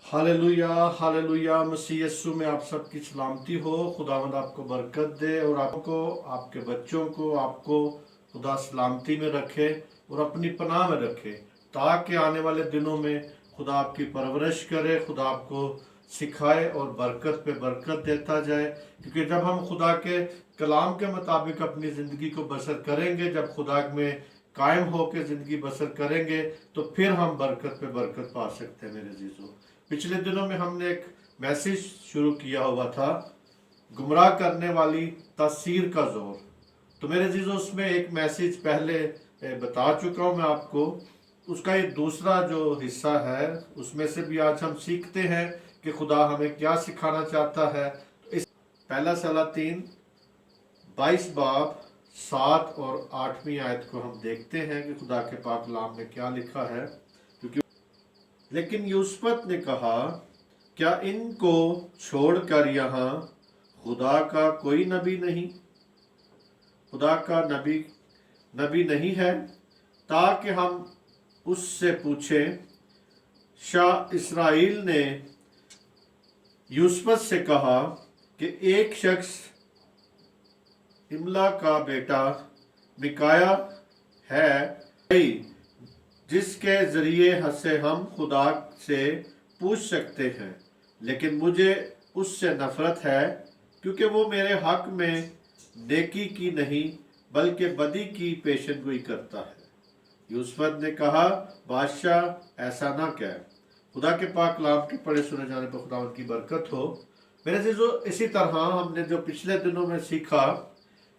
Hallelujah hallelujah. मसीह यीशु में आप सबकी सलामती हो। खुदावंद आपको बरकत दे और आपको, आपके बच्चों को, आपको खुदा सलामती में रखे और अपनी पनाह में रखे, ताकि आने वाले दिनों में खुदा आपकी परवरिश करे, खुदा आपको सिखाए और बरकत पे बरकत देता जाए। क्योंकि जब हम खुदा के कलाम के मुताबिक अपनी ज़िंदगी को बसर करेंगे, जब खुदा में कायम होकर ज़िंदगी बसर करेंगे, तो फिर हम बरकत पे बरकत पा सकते हैं। मेरे जीजों, पिछले दिनों में हमने एक मैसेज शुरू किया हुआ था, गुमराह करने वाली तासीर का जोर। तो मेरे जीजों, उसमें एक मैसेज पहले बता चुका हूं मैं आपको। उसका ये दूसरा जो हिस्सा है, उसमें से भी आज हम सीखते हैं कि खुदा हमें क्या सिखाना चाहता है। तो इस पहला सलातीन 22 बाब 7 और 8वीं आयत को हम देखते हैं कि खुदा के पाक कलाम में क्या लिखा है। क्योंकि लेकिन यूसुफ ने कहा, क्या इनको छोड़कर यहाँ खुदा का कोई नबी नहीं, खुदा का नबी नहीं है, ताकि हम उससे पूछें। शाह इस्राएल ने यूसुफ से कहा कि एक शख्स इमला का बेटा मिकाया है, जिसके जरिए से हम खुदा से पूछ सकते हैं, लेकिन मुझे उससे नफरत है, क्योंकि वो मेरे हक में नेकी की नहीं बल्कि बदी की पेशनगोई करता है। यूसुफ ने कहा, बादशाह ऐसा ना कहे। खुदा के पाक कलाम के पढ़े सुने जाने पर खुदा उनकी बरकत हो। मेरे जीजो, इसी तरह हमने जो पिछले दिनों में सीखा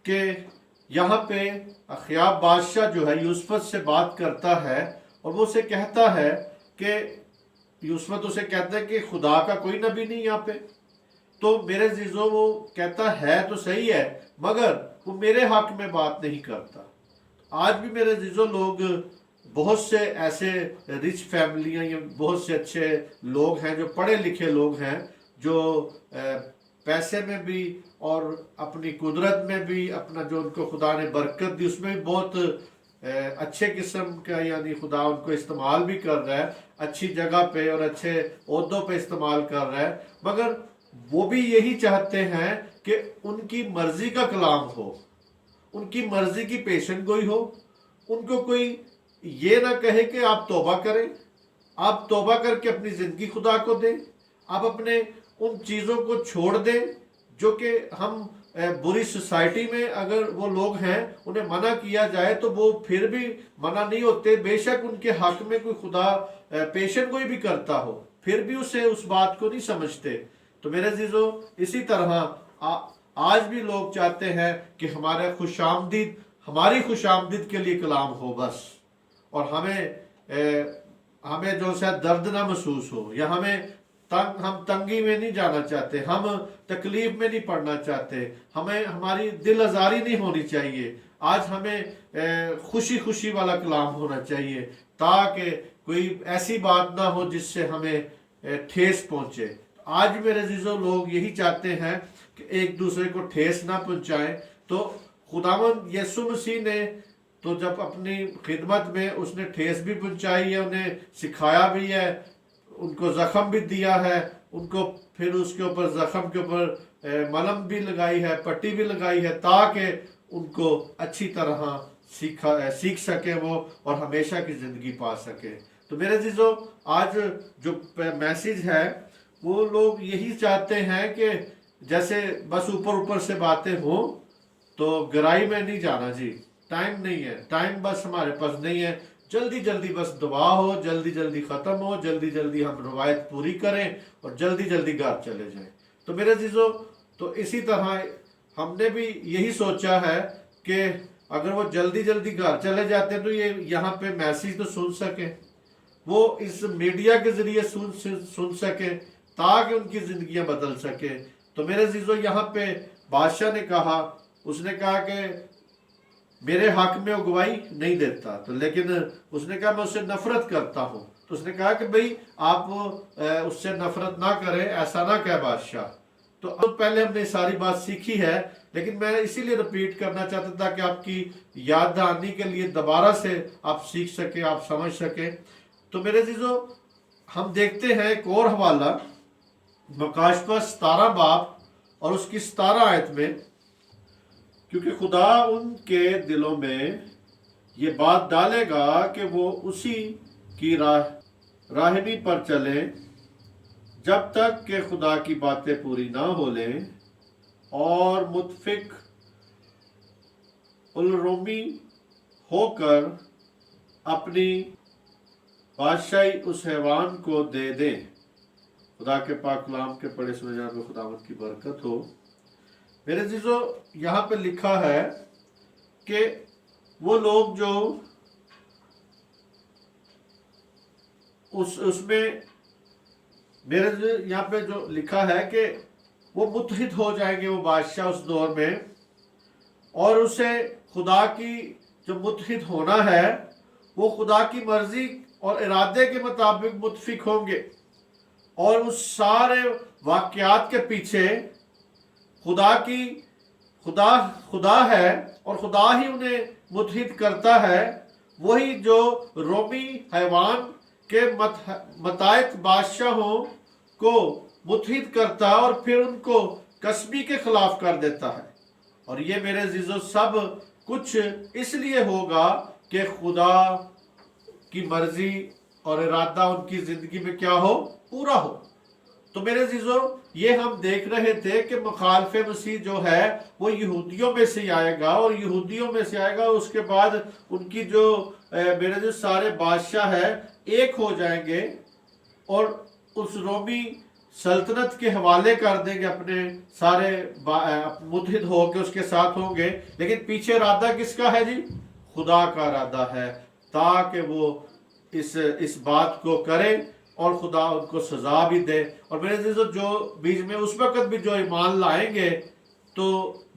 कि यहाँ पे अखयाब बादशाह जो है यूसुफ से बात करता है और वो उसे कहता है कि यूसुफ उसे कहता है कि खुदा का कोई नबी नहीं यहाँ पे। तो मेरे जीजो, वो कहता है तो सही है, मगर वो मेरे हक में बात नहीं करता। आज भी मेरे जीजो, लोग बहुत से ऐसे रिच फैमिलियां या बहुत से अच्छे लोग हैं, जो पढ़े लिखे लोग हैं, जो पैसे में भी और अपनी कुदरत में भी, अपना जो उनको खुदा ने बरकत दी उसमें भी बहुत अच्छे किस्म का, यानी खुदा उनको इस्तेमाल भी कर रहा है, अच्छी जगह पे और अच्छे ओहदों पे इस्तेमाल कर रहा है। मगर वो भी यही चाहते हैं कि उनकी मर्जी का कलाम हो, उनकी मर्जी की पेशन गोई हो। उनको कोई ये ना कहे कि आप तौबा करें, आप तौबा करके अपनी जिंदगी खुदा को दें, आप अपने उन चीज़ों को छोड़ दें जो कि हम बुरी सोसाइटी में अगर वो लोग हैं उन्हें मना किया जाए तो वो फिर भी मना नहीं होते। बेशक उनके हक में कोई खुदा पेशन कोई भी करता हो, फिर भी उसे उस बात को नहीं समझते। तो मेरे जीजो, इसी तरह आज भी लोग चाहते हैं कि हमारी खुशामदीद के लिए कलाम हो बस, और हमें जो शायद दर्द ना महसूस हो, या हम तंगी में नहीं जाना चाहते, हम तकलीफ में नहीं पड़ना चाहते, हमें हमारी दिल आजारी नहीं होनी चाहिए। आज हमें खुशी खुशी वाला कलाम होना चाहिए, ताकि कोई ऐसी बात ना हो जिससे हमें ठेस पहुंचे। आज मेरे अजीजों, लोग यही चाहते हैं कि एक दूसरे को ठेस ना पहुंचाएं। तो खुदावंद यीशु मसीह ने तो जब अपनी खिदमत में उसने ठेस भी पहुंचाई है, उन्हें सिखाया भी है, उनको जख्म भी दिया है, उनको फिर उसके ऊपर जख्म के ऊपर मलम भी लगाई है, पट्टी भी लगाई है, ताकि उनको अच्छी तरह सीख सके वो और हमेशा की जिंदगी पा सके। तो मेरे जीजो, आज जो मैसेज है वो लोग यही चाहते हैं कि जैसे बस ऊपर ऊपर से बातें हो, तो गहराई में नहीं जाना जी। टाइम नहीं है, टाइम बस हमारे पास नहीं है। जल्दी जल्दी बस दुआ हो, जल्दी जल्दी ख़त्म हो, जल्दी जल्दी हम रवायत पूरी करें और जल्दी जल्दी घर चले जाएं। तो मेरे जीजो, तो इसी तरह हमने भी यही सोचा है कि अगर वो जल्दी जल्दी घर चले जाते हैं तो ये यहाँ पे मैसेज तो सुन सके, वो इस मीडिया के जरिए सुन सके, ताकि उनकी जिंदगियां बदल सके। तो मेरे जीजो, यहाँ पे बादशाह ने कहा, उसने कहा कि मेरे हक में वो गवाही नहीं देता, तो लेकिन उसने कहा मैं उससे नफरत करता हूँ। तो उसने कहा कि भाई आप उससे नफरत ना करें, ऐसा ना कहे बादशाह। तो अब पहले हमने सारी बात सीखी है, लेकिन मैं इसीलिए रिपीट करना चाहता था कि आपकी याद दहानी के लिए दोबारा से आप सीख सके, आप समझ सके। तो मेरे जीजो, ہم دیکھتے ہیں ایک اور حوالہ مکاشفہ 17 باب اور اس کی 17 آیت میں، کیونکہ خدا ان کے دلوں میں یہ بات ڈالے گا کہ وہ اسی کی راہنی پر چلیں جب تک کہ خدا کی باتیں پوری نہ ہو لیں، اور متفق الرومی ہو کر اپنی بادشاہی اس حیوان کو دے دیں۔ خدا کے پاک کلام کے پڑھے سنے جانے میں خداوند کی برکت ہو۔ میرے عزیزو، یہاں پہ لکھا ہے کہ وہ لوگ جو اس میں میرے یہاں پہ جو لکھا ہے کہ وہ متحد ہو جائیں گے، وہ بادشاہ اس دور میں، اور اسے خدا کی جو متحد ہونا ہے وہ خدا کی مرضی اور ارادے کے مطابق متفق ہوں گے، اور اس سارے واقعات کے پیچھے خدا ہے اور خدا ہی انہیں متحد کرتا ہے۔ وہی جو رومی حیوان کے متحد بادشاہوں کو متحد کرتا ہے اور پھر ان کو کسبی کے خلاف کر دیتا ہے۔ اور یہ میرے عزیزو سب کچھ اس لیے ہوگا کہ خدا کی مرضی اور ارادہ ان کی زندگی میں کیا ہو؟ پورا ہو۔ تو میرے عزیزو، یہ ہم دیکھ رہے تھے کہ مخالف مسیح جو ہے وہ یہودیوں میں سے آئے گا، اور یہودیوں میں سے آئے گا، اس کے بعد ان کی جو میرے جو سارے بادشاہ ہیں ایک ہو جائیں گے اور اس رومی سلطنت کے حوالے کر دیں گے، اپنے سارے متحد ہو کے اس کے ساتھ ہوں گے۔ لیکن پیچھے ارادہ کس کا ہے جی؟ خدا کا ارادہ ہے، تاکہ وہ اس بات کو کرے اور خدا ان کو سزا بھی دے۔ اور میرے عزیزو، جو بیچ میں اس وقت بھی جو ایمان لائیں گے تو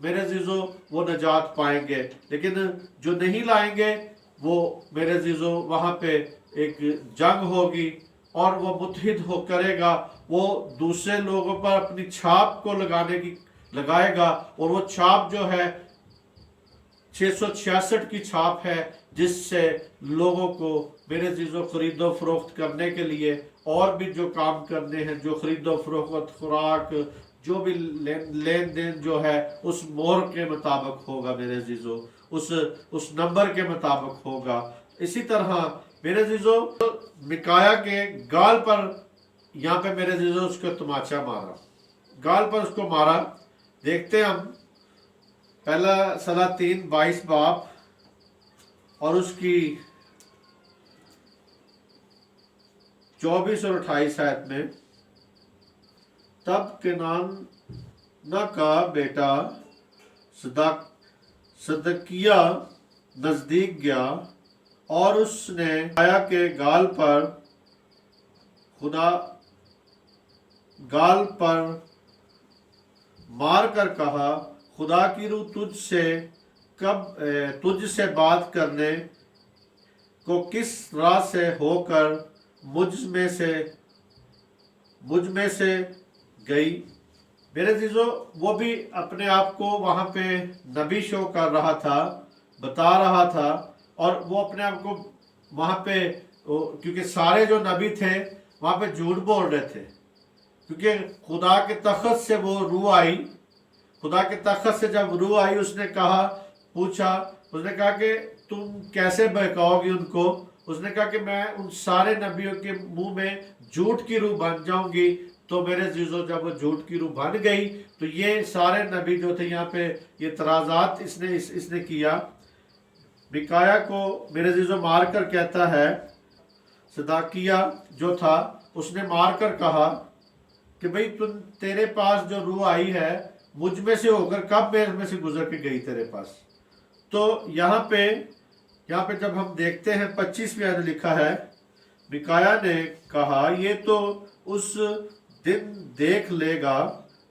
میرے عزیزو وہ نجات پائیں گے، لیکن جو نہیں لائیں گے وہ میرے عزیزو وہاں پہ ایک جنگ ہوگی، اور وہ متحد ہو کرے گا، وہ دوسرے لوگوں پر اپنی چھاپ کو لگائے گا، اور وہ چھاپ جو ہے 666 کی چھاپ ہے، جس سے لوگوں کو میرے عزیزو خرید و فروخت کرنے کے لیے اور بھی جو کام کرنے ہیں، جو خرید و فروخت، خوراک، جو بھی لین دین جو ہے اس مہر کے مطابق ہوگا میرے عزیزو، اس نمبر کے مطابق ہوگا۔ اسی طرح میرے عزیزو مکایا کے گال پر یہاں پہ میرے عزیزو اس کو تماچا مارا، گال پر اس کو مارا۔ دیکھتے ہیں ہم پہلا سلاطین 22 باب اور اس کی 24 اور 28 آیت میں، تب کنعانہ کا بیٹا صدقیہ نزدیک گیا اور اس نے مکایا کے گال پر مار کر کہا، خدا کی روح تجھ سے بات کرنے کو کس راہ سے ہو کر مجھ میں سے گئی۔ میرے عزیزو، وہ بھی اپنے آپ کو وہاں پہ نبی شو کر رہا تھا، بتا رہا تھا، اور وہ اپنے آپ کو وہاں پہ، کیونکہ سارے جو نبی تھے وہاں پہ جھوٹ بول رہے تھے، کیونکہ خدا کے تخت سے وہ روح آئی، خدا کے تخت سے جب روح آئی اس نے کہا کہ تم کیسے بہکاؤ گی ان کو؟ اس نے کہا کہ میں ان سارے نبیوں کے منہ میں جھوٹ کی روح بن جاؤں گی۔ تو میرے عزیزو، جب وہ جھوٹ کی روح بن گئی تو یہ سارے نبی جو تھے یہاں پہ یہ اعتراضات اس نے کیا۔ مکایا کو میرے عزیزو مار کر کہتا ہے، صدقیہ جو تھا اس نے مار کر کہا کہ بھئی تیرے پاس جو روح آئی ہے مجھ میں سے ہو کر کب میں سے گزر کے گئی تیرے پاس؟ تو یہاں پہ جب ہم دیکھتے ہیں 25ویں آیت لکھا ہے، مکایا نے کہا، یہ تو اس دن دیکھ لے گا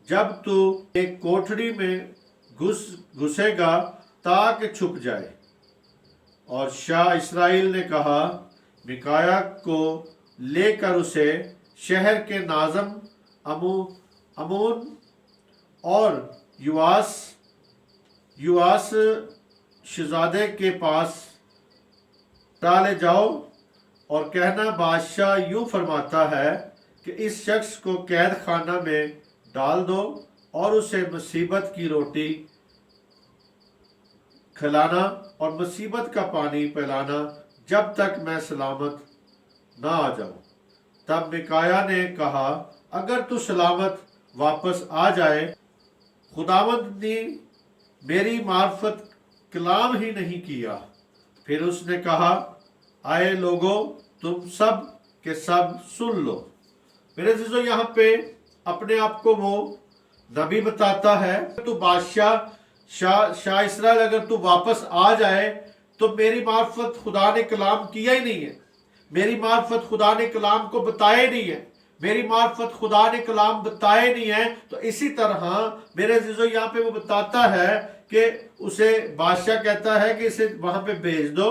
جب تو ایک کوٹھڑی میں گھسے گا تاکہ چھپ جائے۔ اور شاہ اسرائیل نے کہا، مکایا کو لے کر اسے شہر کے ناظم امون اور یواس شہزادے کے پاس ڈالے جاؤ، और कहना, बादशाह यूं फरमाता है कि इस शख्स को कैद खाना में डाल दो और उसे मुसीबत की रोटी खिलाना और मुसीबत का पानी पिलाना जब तक मैं सलामत ना आ जाऊं। तब मिकाया ने कहा, अगर तू सलामत वापस आ जाए, खुदावंद ने मेरी मार्फत कलाम ही नहीं किया। फिर उसने कहा, आए लोगों, तुम सब के सब सुन लो। मेरे अजीजों, यहाँ पे अपने आप को वो नबी बताता है, तू बादशाह शाह इसराइल, अगर तू वापस आ जाए तो मेरी मार्फत खुदा ने कलाम किया ही नहीं है, मेरी मार्फत खुदा ने कलाम को बताया नहीं है, मेरी मार्फत खुदा ने कलाम बताए नहीं है। तो इसी तरह मेरे अजीजों, यहाँ पे वो बताता है कि उसे बादशाह कहता है कि इसे वहां पे भेज दो,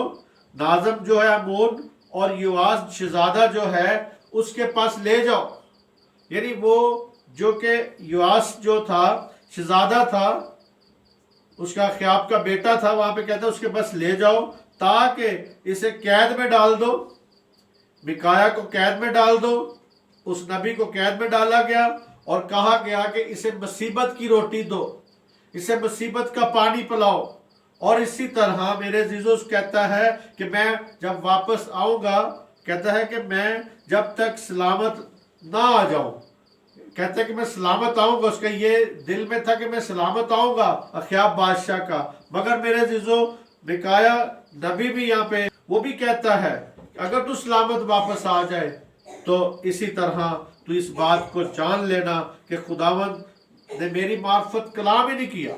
नाज़म जो है अमोन और युवास शहजादा जो है उसके पास ले जाओ। यानी वो जो कि युवास जो था, शहजादा था, उसका ख्याब का बेटा था, वहां पे कहता है उसके पास ले जाओ ताकि इसे कैद में डाल दो। मिकाया को कैद में डाल दो। उस नबी को कैद में डाला गया और कहा गया कि इसे मुसीबत की रोटी दो, इसे मुसीबत का पानी पिलाओ। और इसी तरह मेरे अजीजों कहता है कि मैं जब वापस आऊंगा, कहता है कि मैं जब तक सलामत ना आ जाऊं, कहता है कि मैं सलामत आऊंगा। उसका ये दिल में था कि मैं सलामत आऊंगा अख्याब बादशाह का। मगर मेरे अजीजों, मिकाया नबी भी यहाँ पे वो भी कहता है अगर तू सलामत वापस आ जाए तो इसी तरह तू इस बात को जान लेना कि खुदावंद ने मेरी मार्फत कलाम ही नहीं किया।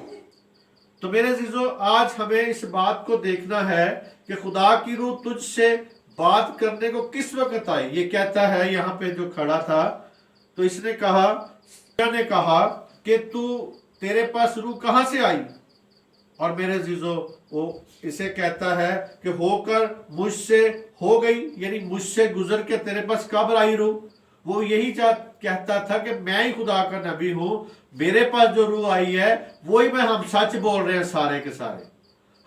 तो मेरे अजीजों, आज हमें इस बात को देखना है कि खुदा की रूह तुझसे बात करने को किस वक्त आई। ये कहता है यहाँ पे जो खड़ा था, तो इसने कहा, ने कहा कि तू तेरे पास रूह कहां से आई। और मेरे अजीजों, वो इसे कहता है कि होकर मुझसे हो गई, यानी मुझसे गुजर के तेरे पास कब आई रूह। वो यही कहता था कि मैं ही खुदा का नबी हूं, मेरे पास जो रूह आई है वही मैं, हम सच बोल रहे हैं सारे के सारे,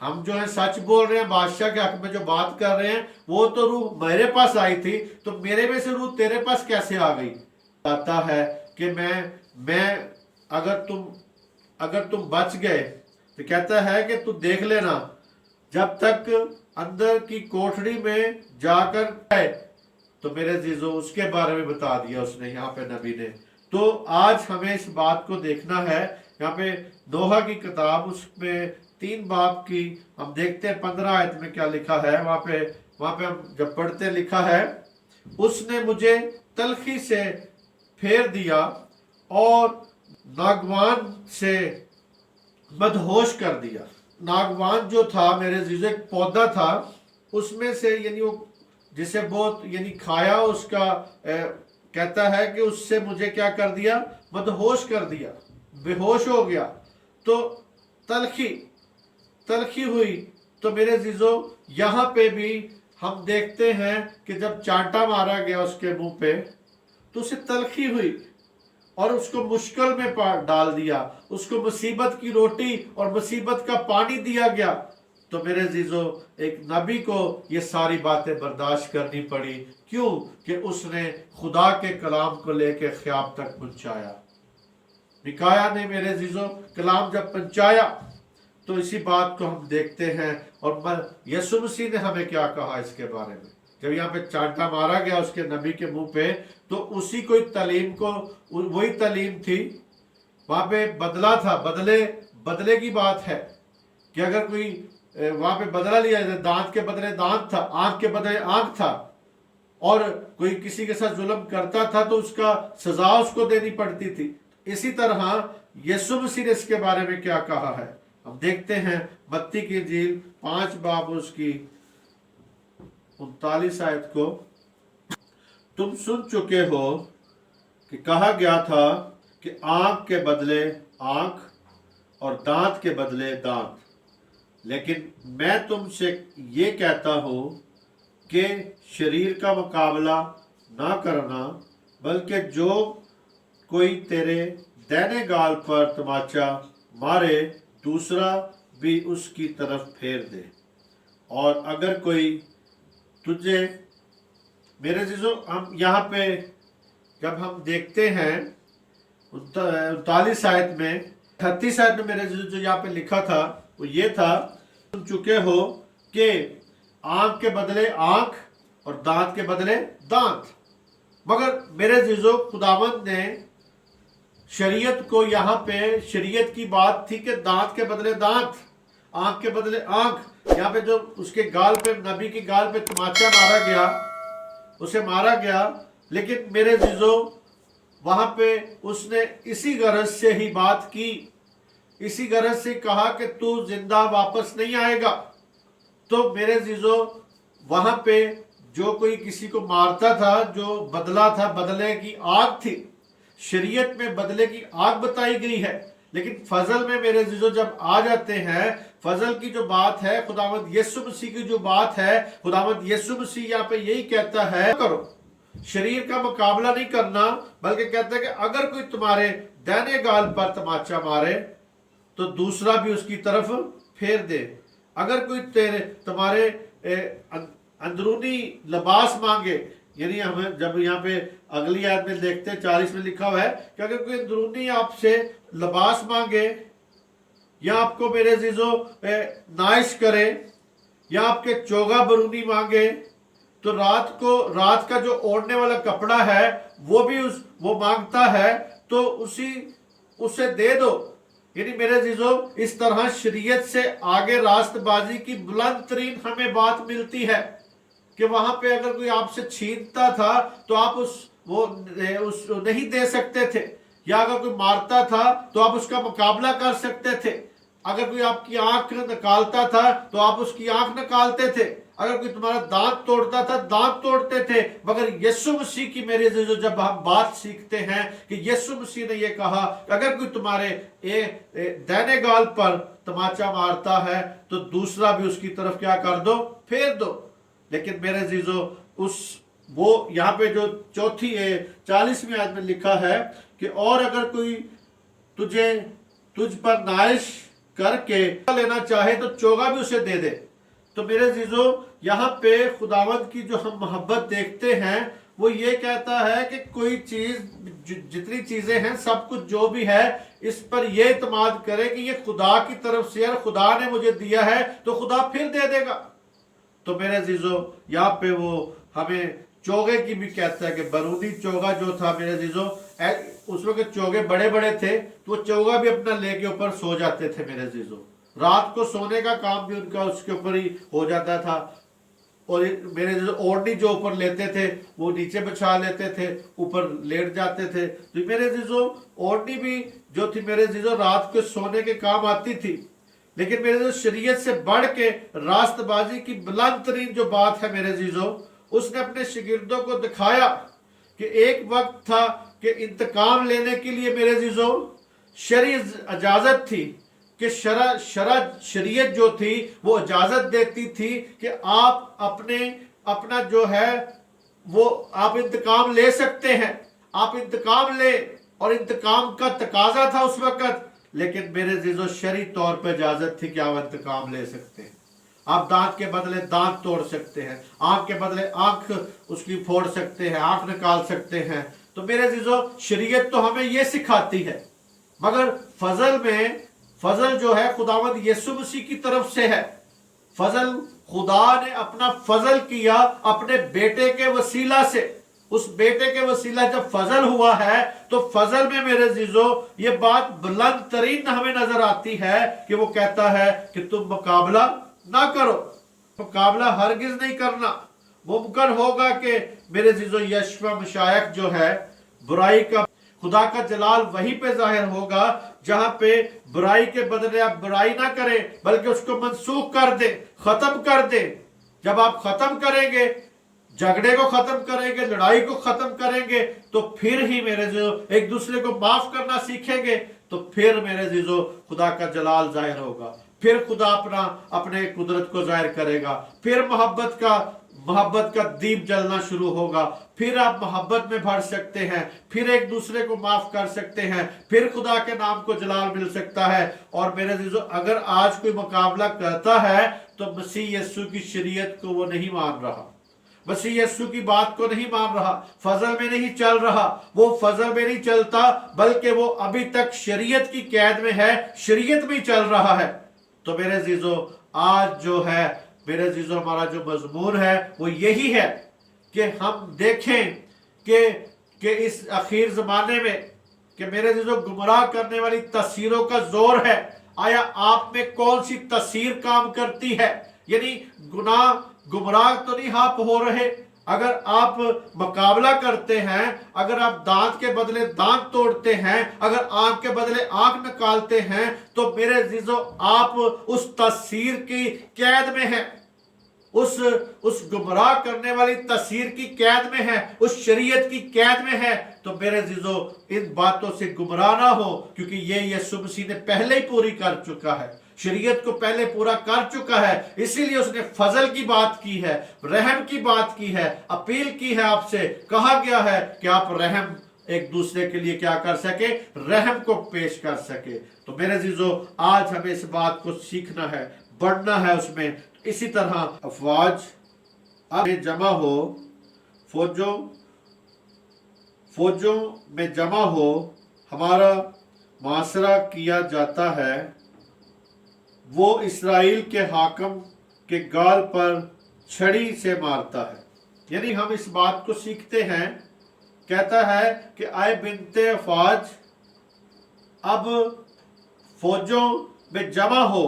हम जो है सच बोल रहे हैं, बादशाह के हक में जो बात कर रहे हैं, वो तो रूह मेरे पास आई थी, तो मेरे में से रूह तेरे पास कैसे आ गई। आता है कि मैं अगर तुम बच गए, तो कहता है कि तू देख लेना जब तक अंदर की कोठरी में जाकर है। तो मेरे अजीजों, उसके बारे में बता दिया उसने यहाँ पे नबी ने। तो आज हमें इस बात को देखना है। यहाँ पे नोहा की किताब, उसमें 3 बाब की हम देखते हैं 15 आयत में क्या लिखा है। वहां पे हम जब पढ़ते लिखा है, उसने मुझे तलखी से फेर दिया और नागवान से मदहोश कर दिया। नागवान जो था मेरे अजीजों, एक पौधा था, उसमें से यानी वो जिसे बहुत यानी खाया, उसका कहता है कि उससे मुझे क्या कर दिया, मदहोश कर दिया, बेहोश हो गया। तो तलखी हुई। तो मेरे अजीजों, यहाँ पे भी हम देखते हैं कि जब चांटा मारा गया उसके मुंह पे, तो उसे तलखी हुई और उसको मुश्किल में डाल दिया, उसको मुसीबत की रोटी और मुसीबत का पानी दिया गया। तो मेरे अजीजों, एक नबी को ये सारी बातें बर्दाश्त करनी पड़ी। क्यों? कि उसने खुदा के कलाम को लेकर ख्याब तक पहुंचाया। मिकाया ने मेरे अजीजों कलाम जब पहुंचाया, तो इसी बात को हम देखते हैं। और यीशु मसीह ने हमें क्या कहा इसके बारे में, जब यहाँ पे चांटा मारा गया उसके नबी के मुंह पे, तो उसी कोई तालीम को, वही तालीम थी। वहां पे बदला था, बदले की बात है कि अगर कोई वहां पे बदला लिया जाए, दांत के बदले दांत था, आंख के बदले आंख था, और कोई किसी के साथ जुल्म करता था तो उसका सजा उसको देनी पड़ती थी। इसी तरह यीशु मसीह ने इसके बारे में क्या कहा है, हम देखते हैं। मत्ती की इंजील 5 बाब उसकी 39 आयत को, तुम सुन चुके हो कि कहा गया था कि आंख के बदले आंख और दांत के बदले दांत, लेकिन मैं तुमसे ये कहता हूं कि शरीर का मुकाबला ना करना, बल्कि जो कोई तेरे दाहिने गाल पर तमाचा मारे, दूसरा भी उसकी तरफ फेर दे। और अगर कोई तुझे میرے عزیزو ہم یہاں پہ جب ہم دیکھتے ہیں 39 آیت میں 38 آیت میں میرے عزیزو جو یہاں پہ لکھا تھا وہ یہ تھا، سن چکے ہو کہ آنکھ کے بدلے آنکھ اور دانت کے بدلے دانت. مگر میرے عزیزو خداوند نے شریعت کو یہاں پہ شریعت کی بات تھی کہ دانت کے بدلے دانت، آنکھ کے بدلے آنکھ. یہاں پہ جو اس کے گال پہ نبی کی گال پہ تماچا مارا گیا، اسے مارا گیا، لیکن میرے عزیزو وہاں پہ اس نے اسی غرض سے ہی بات کی، اسی غرض سے کہا کہ تو زندہ واپس نہیں آئے گا. تو میرے عزیزو وہاں پہ جو کوئی کسی کو مارتا تھا، جو بدلہ تھا، بدلے کی آگ تھی. شریعت میں بدلے کی آگ بتائی گئی ہے، لیکن فضل میں میرے عزیزو جب آ جاتے ہیں، فضل کی جو بات ہے، خداوند یسوع مسیح کی جو بات ہے، خداوند یسوع مسیح یہاں پہ یہی کہتا ہے کرو، شریر کا مقابلہ نہیں کرنا، بلکہ کہتا ہے کہ اگر کوئی تمہارے دائنے گال پر تماچا مارے تو دوسرا بھی اس کی طرف پھیر دے. اگر کوئی تمہارے اندرونی لباس مانگے، یعنی ہمیں جب یہاں پہ اگلی آیت میں دیکھتے ہیں 40 میں لکھا ہوا ہے کہ اگر کوئی اندرونی آپ سے لباس مانگے یا آپ کو میرے عزیزو نائش کرے یا آپ کے چوگا برونی مانگے، تو رات کا جو اوڑھنے والا کپڑا ہے وہ مانگتا ہے تو اسے دے دو. یعنی میرے عزیزو اس طرح شریعت سے آگے راست بازی کی بلند ترین ہمیں بات ملتی ہے کہ وہاں پہ اگر کوئی آپ سے چھینتا تھا تو آپ وہ نہیں دے سکتے تھے، یا اگر کوئی مارتا تھا تو آپ اس کا مقابلہ کر سکتے تھے. اگر کوئی آپ کی آنکھ نکالتا تھا تو آپ اس کی آنکھ نکالتے تھے. اگر کوئی تمہارا دانت توڑتا تھا دانت توڑتے تھے. مگر یسوع مسیح کی میرے عزیزو جب ہم بات سیکھتے ہیں کہ یسوع مسیح نے یہ کہا کہ اگر کوئی تمہارے دائنے گال پر تماچا مارتا ہے تو دوسرا بھی اس کی طرف کیا کر دو، پھیر دو. لیکن میرے عزیزو وہ یہاں پہ جو 40ویں آیت میں لکھا ہے کہ اور اگر کوئی تجھ پر نائش کر کے لینا چاہے تو چوگا بھی اسے دے دے. تو میرے عزیزو یہاں پہ خداوند کی جو ہم محبت دیکھتے ہیں وہ یہ کہتا ہے کہ کوئی چیز، جتنی چیزیں ہیں، سب کچھ جو بھی ہے، اس پر یہ اعتماد کرے کہ یہ خدا کی طرف سے ہے، خدا نے مجھے دیا ہے تو خدا پھر دے دے گا. تو میرے عزیزو یہاں پہ وہ ہمیں چوگے کی بھی کہتا ہے کہ برونی چوگا جو تھا میرے عزیزو، اس وقت چوگے بڑے بڑے تھے تو وہ چوگا بھی اپنا لے کے اوپر سو جاتے تھے میرے عزیزو. رات کو سونے کا کام بھی ان کا اس کے اوپر ہی ہو جاتا تھا. اور میرے عزیزو اوڑھنی جو اوپر لیتے تھے وہ نیچے بچھا لیتے تھے، اوپر لیٹ جاتے تھے. تو میرے عزیزو اوڑھنی بھی جو تھی میرے عزیزو رات کو سونے کے کام آتی تھی. لیکن میرے عزیزو شریعت سے بڑھ کے راست بازی کی بلند ترین جو بات ہے میرے عزیزو، اس نے اپنے شاگردوں کو دکھایا کہ ایک وقت تھا کہ انتقام لینے کے لیے میرے عزیزو شرعی اجازت تھی، کہ شریعت جو تھی وہ اجازت دیتی تھی کہ آپ اپنا جو ہے وہ آپ انتقام لے سکتے ہیں، آپ انتقام لے. اور انتقام کا تقاضا تھا اس وقت. لیکن میرے عزیزو شرعی طور پہ اجازت تھی کہ آپ انتقام لے سکتے ہیں. آپ دانت کے بدلے دانت توڑ سکتے ہیں، آنکھ کے بدلے آنکھ اس کی پھوڑ سکتے ہیں، آنکھ نکال سکتے ہیں. تو میرے عزیزو شریعت تو ہمیں یہ سکھاتی ہے، مگر فضل جو ہے خداوند یسوع مسیح کی طرف سے ہے. فضل خدا نے اپنا فضل کیا اپنے بیٹے کے وسیلہ سے. اس بیٹے کے وسیلہ جب فضل ہوا ہے تو فضل میں میرے عزیزو یہ بات بلند ترین ہمیں نظر آتی ہے کہ وہ کہتا ہے کہ تم مقابلہ نہ کرو. مقابلہ ہرگز نہیں کرنا. ممکن ہوگا کہ میرے عزیزو یشوع مشائخ جو ہے برائی کا، خدا کا جلال وہیں پہ ظاہر ہوگا جہاں پہ برائی کے بدلے آپ برائی نہ کریں بلکہ اس کو منسوخ کر دیں، ختم کر دیں. جب آپ ختم کریں گے، جھگڑے کو ختم کریں گے، لڑائی کو ختم کریں گے، تو پھر ہی میرے عزیزو ایک دوسرے کو معاف کرنا سیکھیں گے، تو پھر میرے عزیزو خدا کا جلال ظاہر ہوگا. پھر خدا اپنے قدرت کو ظاہر کرے گا. پھر محبت کا دیپ جلنا شروع ہوگا. پھر آپ محبت میں بڑھ سکتے ہیں، پھر ایک دوسرے کو معاف کر سکتے ہیں، پھر خدا کے نام کو جلال مل سکتا ہے. اور میرے عزیزو اگر آج کوئی مقابلہ کرتا ہے تو مسیح یسوع کی شریعت کو وہ نہیں مان رہا. मसीह यीशु की बात को नहीं मान रहा, फजल में नहीं चल रहा, वो फजल में नहीं चलता, बल्कि वो अभी तक शरीयत की कैद में है, शरीयत में चल रहा है। तो मेरे अजीजों, आज जो है मेरे अजीजों, हमारा जो मजमून है वो यही है कि हम देखें कि इस आखिर जमाने में कि मेरे अजीजों गुमराह करने वाली तस्वीरों का जोर है। आया आप में कौन सी तस्वीर काम करती है? यानी गुनाह गुमराह तो नहीं आप हो रहे। अगर आप मुकाबला करते हैं, अगर आप दांत के बदले दांत तोड़ते हैं, अगर आंख के बदले आंख निकालते हैं, तो मेरे अजीजों आप उस तस्वीर की कैद में हैं, उस गुमराह करने वाली तस्वीर की कैद में है, उस शरीयत की कैद में है। तो मेरे अजीजों, इन बातों से गुमराह ना हो, क्योंकि ये यीशु मसीह ने पहले ही पूरी कर चुका है, शरीयत को पहले पूरा कर चुका है। इसीलिए उसने फजल की बात की है, रहम की बात की है, अपील की है आपसे। कहा गया है कि आप रहम एक दूसरे के लिए क्या कर सके, रहम को पेश कर सके। तो मेरे अजीजों, आज हमें इस बात को सीखना है, बढ़ना है उसमें। इसी तरह अफवाज में जमा हो, फौजों में जमा हो, हमारा मुआसरा किया जाता है। वो इस्राएल के हाकम के गाल पर छड़ी से मारता है। यानी हम इस बात को सीखते हैं, कहता है कि आए बिनते अफवाज, अब फौजों में जमा हो,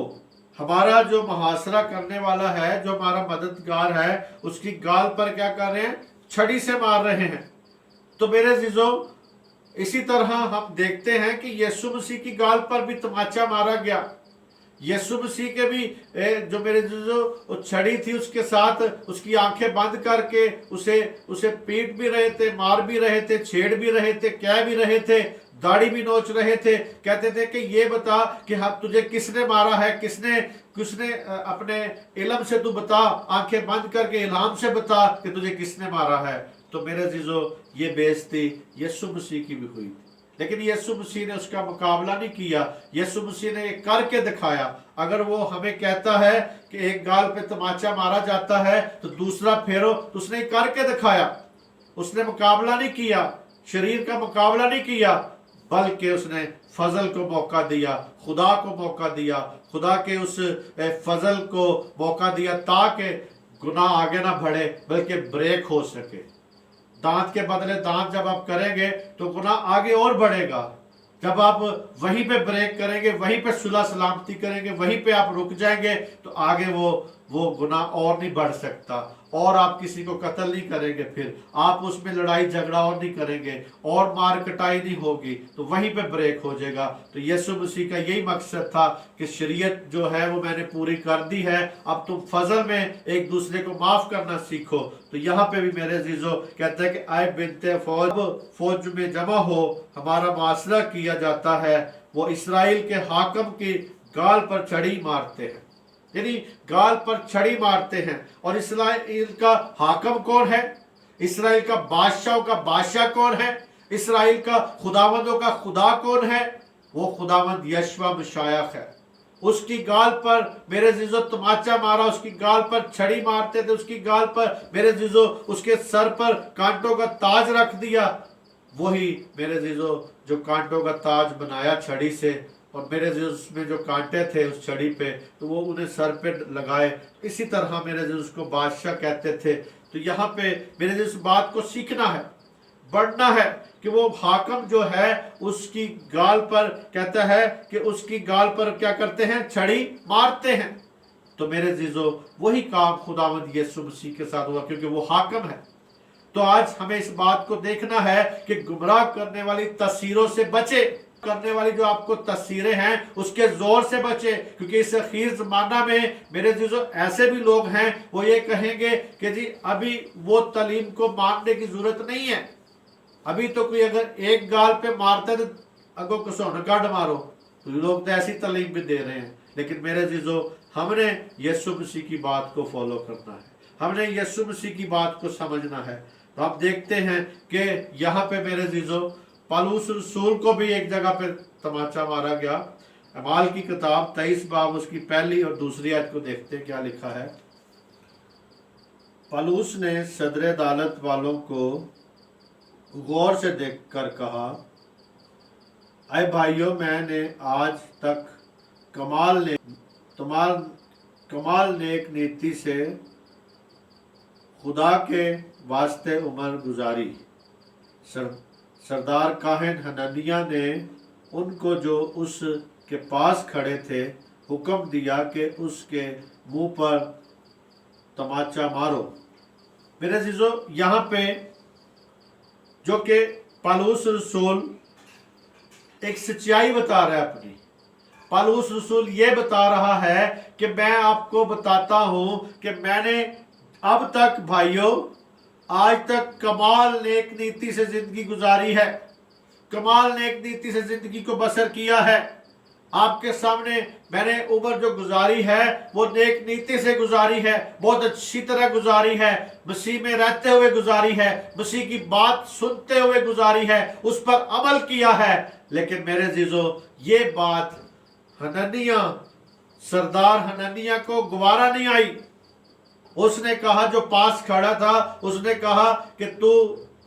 हमारा जो मुहासरा करने वाला है, जो हमारा मददगार है, उसकी गाल पर क्या कर रहे हैं? छड़ी से मार रहे हैं। तो मेरे अजीजों, इसी तरह हम देखते हैं कि यीशु मसीह की गाल पर भी तमाचा मारा गया। यीशु मसीह के भी जो मेरे जो छड़ी थी, उसके साथ उसकी आंखें बंद करके उसे पीट भी रहे थे, मार भी रहे थे, छेड़ भी रहे थे, कह भी रहे थे, दाढ़ी भी नोच रहे थे। कहते थे कि ये बता कि हम तुझे किसने मारा है, किसने अपने इल्म से तू बता, आंखें बंद करके इल्हाम से बता कि तुझे किसने मारा है। तो मेरे अजीजों, ये बेइज्जती यीशु मसीह की भी हुई, लेकिन यीशु मसीह ने उसका मुकाबला नहीं किया। यीशु मसीह ने एक करके दिखाया। अगर वो हमें कहता है कि एक गाल पे तमाचा मारा जाता है तो दूसरा फेरो, तो उसने करके दिखाया। उसने मुकाबला नहीं किया, शरीर का मुकाबला नहीं किया, बल्कि उसने फजल को मौका दिया, खुदा को मौका दिया, खुदा के उस फजल को मौका दिया, ताकि गुनाह आगे ना बढ़े बल्कि ब्रेक हो सके। दांत के बदले दांत जब आप करेंगे तो गुनाह आगे और बढ़ेगा। जब आप वहीं पे ब्रेक करेंगे, वहीं पे सुलह सलामती करेंगे, वहीं पे आप रुक जाएंगे, तो आगे वो गुनाह और नहीं बढ़ सकता। और आप किसी को कत्ल नहीं करेंगे, फिर आप उसमें लड़ाई झगड़ा और नहीं करेंगे, और मार कटाई नहीं होगी, तो वहीं पे ब्रेक हो जाएगा। तो यीशु मसीह का यही मकसद था कि शरीयत जो है वो मैंने पूरी कर दी है, अब तुम फजल में एक दूसरे को माफ करना सीखो। तो यहाँ पे भी मेरे अजीजों कहते हैं कि आए बिनते फौज में जमा हो, हमारा मुआसरा किया जाता है। वो इस्राएल के हाकम की गाल पर छड़ी मारते हैं, यानी गाल पर छड़ी मारते हैं। और इस्राएल का हाकम कौन है? इस्राएल का बादशाह का बादशाह कौन है? इस्राएल का खुदावंदों का खुदा कौन है? वो खुदावंद यशवा मशायख है। उसकी गाल पर मेरे अजीजों तमाचा मारा, उसकी गाल पर छड़ी मारते थे, उसकी गाल पर मेरे अजीजों उसके सर पर कांटों का ताज रख दिया। वही मेरे अजीजों जो कांटों का ताज बनाया छड़ी से, और मेरे उसमें जो कांटे थे उस छड़ी पे, तो वो उन्हें सर पे लगाए। इसी तरह मेरे उसको बादशाह कहते थे। तो यहाँ पे मेरे इस बात को सीखना है, बढ़ना है कि वो हाकम जो है उसकी गाल पर कहता है कि उसकी गाल पर क्या करते हैं? छड़ी मारते हैं। तो मेरे अजीजों, वही काम खुदावंद यीशु मसीह के साथ हुआ, क्योंकि वो हाकम है। तो आज हमें इस बात को देखना है कि गुमराह करने वाली तस्वीरों से बचे, करने वाली जो आपको तस्वीरें हैं उसके जोर से बचे, क्योंकि इस अखीर जमाना में मेरे अजीजों ऐसे भी लोग हैं, वो ये कहेंगे कि जी अभी वो तालीम को मानने की जरूरत नहीं है। अभी तो कोई अगर एक गाल पे मारता है तो अगो कसौन गढ़ मारो, तो लोग तो ऐसी तालीम भी दे रहे हैं। लेकिन मेरे अजीजों, हमने यीशु मसीह की बात को फॉलो करना है, हमने यीशु मसीह की बात को समझना है। तो आप देखते हैं कि यहाँ पे मेरे अजीजों पौलुस रसूल को भी एक जगह पे तमाचा मारा गया। अमाल की किताब 23 बाब उसकी पहली और दूसरी आयत को देखते हैं क्या लिखा है। पलूस ने सदर अदालत वालों को गौर से देखकर कहा, अय भाइयों, मैंने आज तक कमाल नेक नीति से खुदा के वास्ते उम्र गुजारी। सरदार काहिन हननिया ने उनको जो उसके पास खड़े थे हुक्म दिया कि उसके मुंह पर तमाचा मारो। मेरे अजीजों, यहाँ पे जो कि पौलुस रसूल एक सच्चाई बता रहा है अपनी। पौलुस रसूल ये बता रहा है कि मैं आपको बताता हूं कि मैंने अब तक भाइयों आज तक कमाल नेक नीति से जिंदगी गुजारी है, कमाल नेक नीति से जिंदगी को बसर किया है। आपके सामने मैंने उम्र जो गुजारी है वो नेक नीति से गुजारी है, बहुत अच्छी तरह गुजारी है, मसीह में रहते हुए गुजारी है, मसीह की बात सुनते हुए गुजारी है, उस पर अमल किया है। लेकिन मेरे जीजो, ये बात हननिया, सरदार हननिया को गवारा नहीं आई। उसने कहा, जो पास खड़ा था, उसने कहा कि तू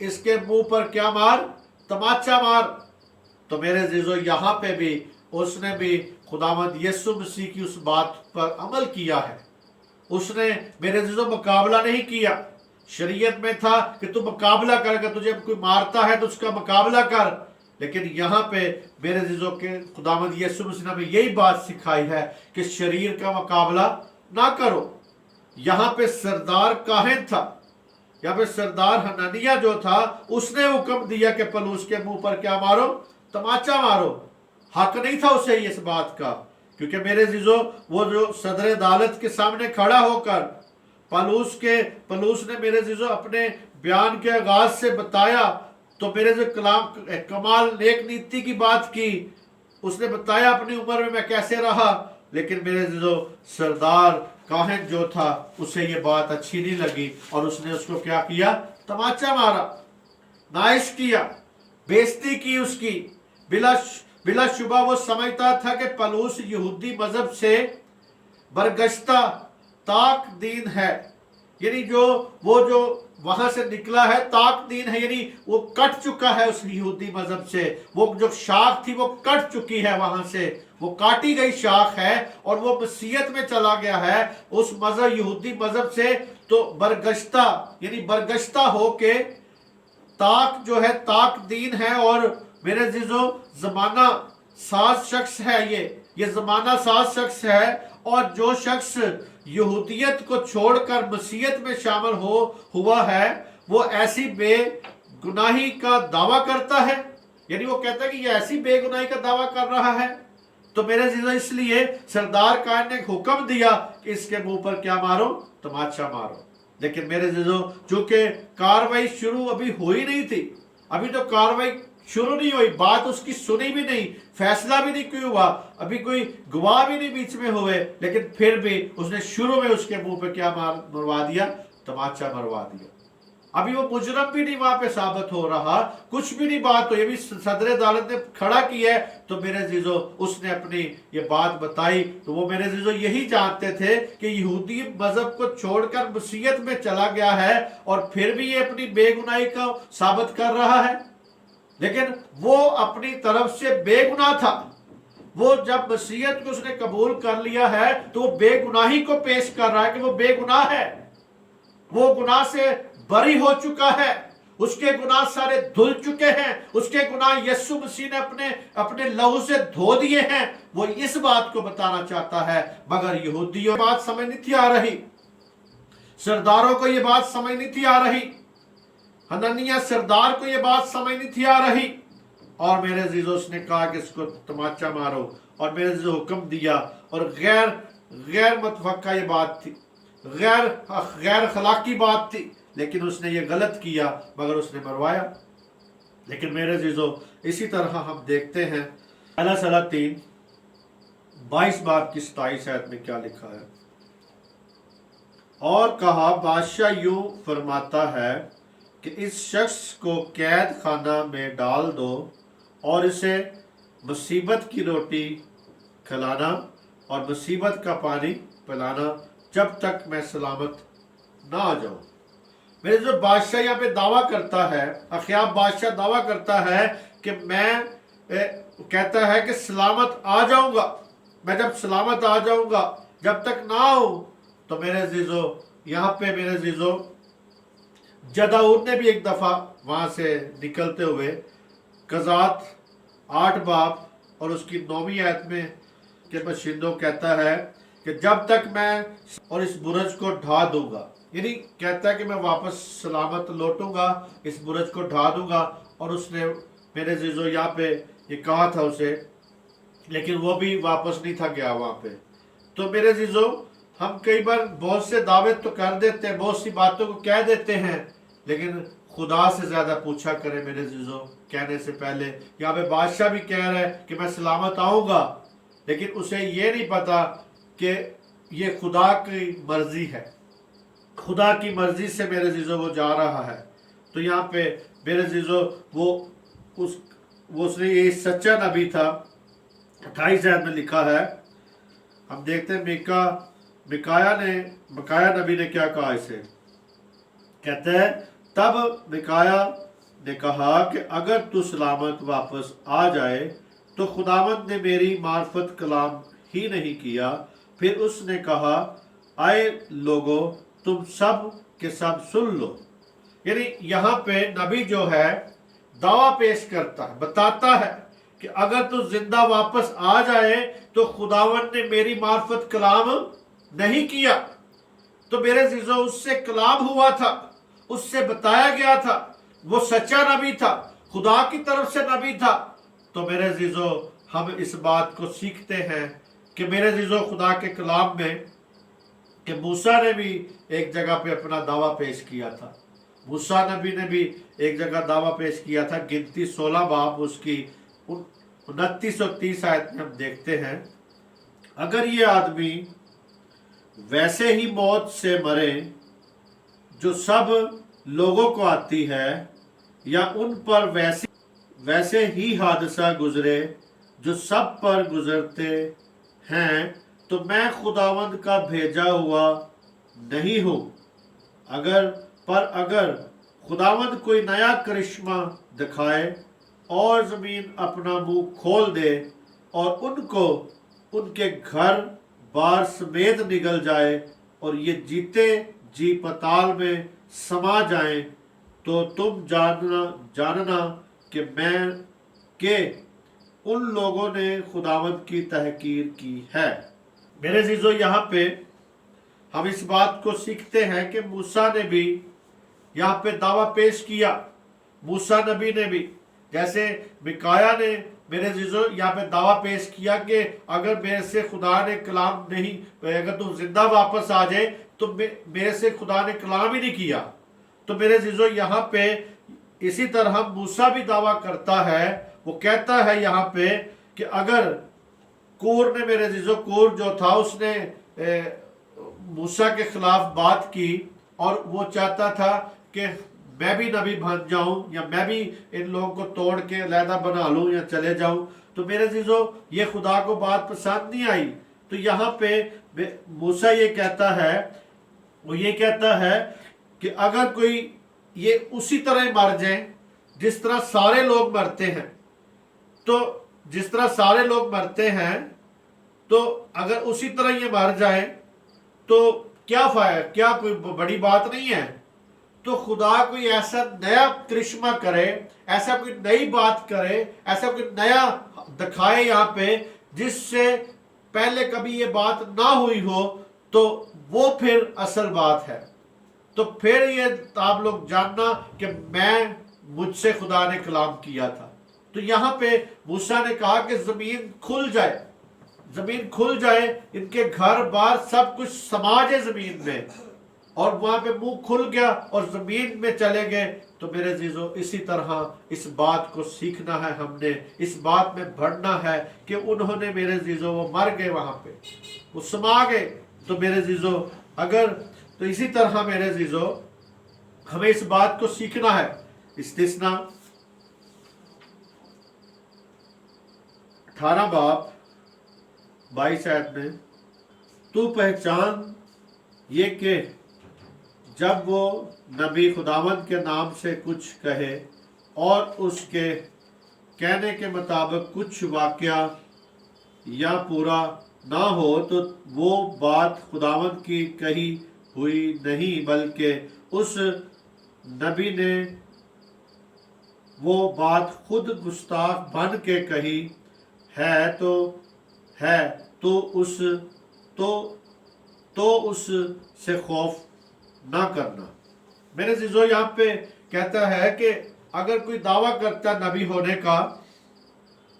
इसके मुंह पर क्या मार, तमाचा मार। तो मेरे जीजो, यहाँ पे भी उसने भी खुदावंद यीशु मसीह की उस बात पर अमल किया है। उसने मेरे जीजो मुकाबला नहीं किया। शरीयत में था कि तू मुकाबला कर, अगर तुझे कोई मारता है तो उसका मुकाबला कर। लेकिन यहाँ पे मेरे जीजो के खुदावंद यीशु मसीह ने हमें यही बात सिखाई है कि शरीर का मुकाबला ना करो। यहाँ पे सरदार काहिन था, यहाँ पे सरदार हननिया जो था, उसने हुक्म दिया कि पलूस के मुंह पर क्या मारो, तमाचा मारो। हक नहीं था उसे इस बात का, क्योंकि मेरे जीजो वो जो सदर अदालत के सामने खड़ा होकर पलूस ने मेरे जीजो अपने बयान के आगाज से बताया, तो मेरे जो कमाल नेक नीति की बात की, उसने बताया अपनी उम्र में मैं कैसे रहा। लेकिन मेरे जीजो सरदार काहिन जो था, उसे ये बात अच्छी नहीं लगी और उसने उसको क्या किया, तमाचा मारा, नाइश किया, बेइज्जती की उसकी। बिला शुबा वो समझता था कि पलूस यहूदी मजहब से बरगश्ता ताक दीन है, यानी जो वहां से निकला है, ताक दीन है, यानी वो कट चुका है उस यहूदी मजहब से। वो जो शाख थी वो कट चुकी है, वहां से वो काटी गई शाख है और वो मसीहत में चला गया है उस मजहब, यहूदी मजहब से। तो बरगश्ता यानी बरगश्ता होके ताक जो है, ताक दीन है। और मेरे जीजो, जमाना साज शख्स है, ये जमाना साज शख्स है। और जो शख्स यहूदियत को छोड़कर मसीहत में शामिल हुआ है, वो ऐसी बेगुनाही का दावा करता है, यानी वो कहता है कि ये ऐसी बेगुनाही का दावा कर रहा है। तो मेरे जीजो, इसलिए सरदार काहिन ने हुक्म दिया कि इसके मुंह पर क्या मारो, तमाचा मारो। लेकिन मेरे जीजो, चूंकि कार्रवाई शुरू अभी हुई नहीं थी, अभी तो कार्रवाई शुरू नहीं हुई, बात उसकी सुनी भी नहीं, फैसला भी नहीं कोई हुआ, अभी कोई गवाह भी नहीं बीच में हुए, लेकिन फिर भी उसने शुरू में उसके मुंह पे क्या मरवा दिया, तमाचा मरवा दिया। अभी वो मुजरम भी नहीं वहां पे साबित हो रहा, कुछ भी नहीं बात हुई, अभी सदर अदालत ने खड़ा किया है। तो मेरे जीजो, उसने अपनी ये बात बताई। तो वो मेरे जीजो यही जानते थे कि यहूदी मजहब को छोड़कर मसीहत में चला गया है और फिर भी ये अपनी बेगुनाही को साबित कर रहा है। लेकिन वो अपनी तरफ से बेगुनाह था। वो जब मसीहत को उसने कबूल कर लिया है तो वो बेगुनाही को पेश कर रहा है कि वो बेगुनाह है, वो गुनाह से बरी हो चुका है, उसके गुनाह सारे धुल चुके हैं, उसके गुनाह यीशु मसीह ने अपने लहू से धो दिए हैं। वो इस बात को बताना चाहता है। मगर यहूदियों को बात समझ नहीं थी आ रही, सरदारों को ये बात समझ नहीं थी आ रही, हननिया सरदार को ये बात समझ नहीं थी आ रही। और मेरे जीजो, उसने कहा कि इसको तमाचा मारो, और मेरे जीजो हुक्म दिया। और गैर मतवक्का ये बात थी, गैर खलाकी बात थी, लेकिन उसने ये गलत किया, मगर उसने मरवाया। लेकिन मेरे जीजो, इसी तरह हम देखते हैं पहला सलाह 3:22 बाब की 27 आयत में क्या लिखा है। और कहा, बादशाह यूं फरमाता है कि इस शख्स को कैद खाना में डाल दो और इसे मुसीबत की रोटी खिलाना और मुसीबत का पानी पिलाना, जब तक मैं सलामत ना आ जाऊं। मेरे जो बादशाह यहाँ पे दावा करता है, अख्याब बादशाह दावा करता है कि मैं कहता है कि सलामत आ जाऊंगा, मैं जब सलामत आ जाऊंगा, जब तक ना आऊं। तो मेरे अजीजों, यहाँ पे मेरे अजीजों, जदाऊद ने भी एक दफा वहां से निकलते हुए कजात 8 बाब और उसकी 9वीं आयत में के बशिंदों कहता है कि जब तक मैं और इस बुर्ज को ढा दूंगा, यानी कहता है कि मैं वापस सलामत लौटूंगा, इस बुर्ज को ढा दूंगा। और उसने मेरे अजीजों यहाँ पे ये कहा था उसे, लेकिन वो भी वापस नहीं था गया वहां पे। तो मेरे अजीजों, हम कई बार बहुत से दावे तो कर देते हैं, बहुत सी बातों को कह देते हैं, लेकिन खुदा से ज्यादा पूछा करें मेरे अजीजों कहने से पहले। यहाँ पे बादशाह भी कह रहा है कि मैं सलामत आऊंगा, लेकिन उसे ये नहीं पता कि ये खुदा की मर्जी है, खुदा की मर्जी से मेरे अजीजों वो जा रहा है। तो यहाँ पे मेरे अजीजों वो उसने ये सच्चा नबी था। 28 आयत में लिखा है, हम देखते हैं मिकाया नबी ने क्या कहा इसे। कहते हैं, तब मिकाया ने कहा कि अगर तू सलामत वापस आ जाए तो खुदावंद ने मेरी मार्फत कलाम ही नहीं किया। फिर उसने कहा, आए लोगों, तुम सब के सब सुन लो। यानी यहाँ पे नबी जो है दावा पेश करता है, बताता है कि अगर तू जिंदा वापस आ जाए तो खुदावंद ने मेरी मार्फत कलाम नहीं किया। तो मेरे अजीजों, उससे कलाम हुआ था, उससे बताया गया था, वो सच्चा नबी था, खुदा की तरफ से नबी था। तो मेरे अजीजों, हम इस बात को सीखते हैं कि मेरे अजीजों, खुदा के कलाम में कि मूसा ने भी एक जगह पे अपना दावा पेश किया था, मूसा नबी ने भी एक जगह दावा पेश किया था। गिनती 16 बाब उसकी 29 और 30 आयत में हम देखते हैं, अगर ये आदमी वैसे ही मौत से मरे जो सब लोगों को आती है, या उन पर वैसे ही हादसा गुजरे जो सब पर गुजरते हैं, तो मैं खुदावंद का भेजा हुआ नहीं हूं। अगर खुदावंद कोई नया करिश्मा दिखाए और जमीन अपना मुंह खोल दे और उनको उनके घर बार समेत निगल जाए और ये जीते जी पताल में समा जाएं, तो तुम जानना कि उन लोगों ने खुदावंद की तहकीर की है। मेरे अजीजों, यहाँ पे हम इस बात को सीखते हैं कि मूसा ने भी यहाँ पे दावा पेश किया, मूसा नबी ने भी, जैसे मिकाया ने मेरे अजीजों यहाँ पे दावा पेश किया कि अगर मेरे से खुदा ने कलाम नहीं, अगर तुम जिंदा वापस आ जाए तो मेरे से खुदा ने कलाम ही नहीं किया। तो मेरे अजीजों, यहाँ पे इसी तरह मूसा भी दावा करता है, वो कहता है यहाँ पे कि अगर कूर ने, मेरे अजीजों, कूर जो था उसने मूसा के खिलाफ बात की और वो चाहता था कि मैं भी नबी बन जाऊं या मैं भी इन लोगों को तोड़ के अलहदा बना लूं या चले जाऊं। तो मेरे अजीजों, ये खुदा को बात पसंद नहीं आई। तो यहाँ पे मूसा ये कहता है, वो ये कहता है कि अगर कोई ये उसी तरह मर जाए जिस तरह सारे लोग मरते हैं, तो जिस तरह सारे लोग मरते हैं, तो अगर उसी तरह ये मर जाए तो क्या फायदा, क्या कोई बड़ी बात नहीं है। तो खुदा कोई ऐसा नया करिश्मा करे, ऐसा कोई नई बात करे, ऐसा कोई नया दिखाए यहाँ पे जिससे पहले कभी ये बात ना हुई हो, तो वो फिर असल बात है। तो फिर ये आप लोग जानना कि मुझसे खुदा ने कलाम किया था। तो यहाँ पे मूसा ने कहा कि जमीन खुल जाए, जमीन खुल जाए, इनके घर बार सब कुछ समा जाए जमीन में, और वहां पे मुंह खुल गया और जमीन में चले गए। तो मेरे अजीजों, इसी तरह इस बात को सीखना है, हमने इस बात में बढ़ना है कि उन्होंने, मेरे अजीजों, वो मर गए, वहां पे वो समा गए। तो मेरे अजीजों, तो इसी तरह मेरे अजीजों, हमें इस बात को सीखना है। इस्तिस्ना 18 बाब 22 आयत में, तू पहचान ये कि जब वो नबी खुदावंद के नाम से कुछ कहे और उसके कहने के मुताबिक कुछ वाक़या या पूरा ना हो तो वो बात खुदावंद की कही हुई नहीं, बल्कि उस नबी ने वो बात खुद गुस्ताख बन के कही है तो उस से खौफ ना करना। मेरे अज़ीज़ों, यहाँ पे कहता है कि अगर कोई दावा करता नबी होने का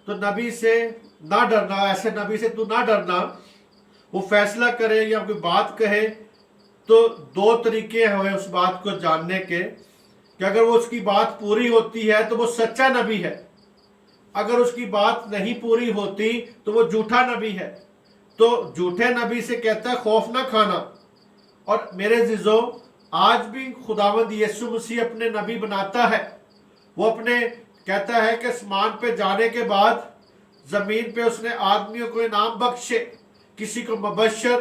तो नबी से ना डरना, ऐसे नबी से तू ना डरना। वो फैसला करे या कोई बात कहे तो दो तरीके हैं उस बात को जानने के कि अगर वो उसकी बात पूरी होती है तो वो सच्चा नबी है, अगर उसकी बात नहीं पूरी होती तो वो झूठा नबी है। तो झूठे नबी से कहता है खौफ ना खाना। और मेरे अज़ीज़ों, आज भी खुदावंद यीशु मसीह अपने नबी बनाता है। वो अपने कहता है कि आसमान पे जाने के बाद जमीन पे उसने आदमियों को इनाम बख्शे, किसी को मुबश्शिर,